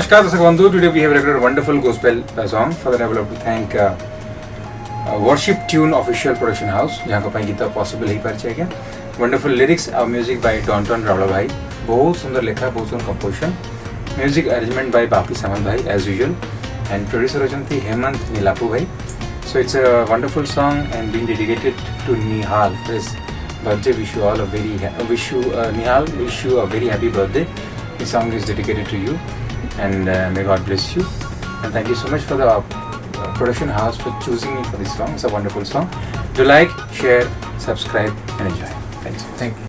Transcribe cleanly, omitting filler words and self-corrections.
Namaskar, Darshan Bandhu. Today we have recorded a wonderful gospel song. For that I would like to thank Worship Tune Official Production House, जहाँ का पाई Gita possible ही पर चाहिए. Wonderful lyrics और music by Donton Raulo भाई. बहुत सुंदर लिखा, बहुत सुंदर composition. Music arrangement by BAPI SAMAL भाई as usual. And producer Rachna HEMANTH NEELAPU भाई. So it's a wonderful song and being dedicated to Nihal. His birthday. Wish you all a very Nihal. Wish you a very happy birthday. This song is dedicated to you. And may God bless you, and thank you so much for the production house for choosing me for this song. It's a wonderful song. Do like, share, subscribe and enjoy. Thank you.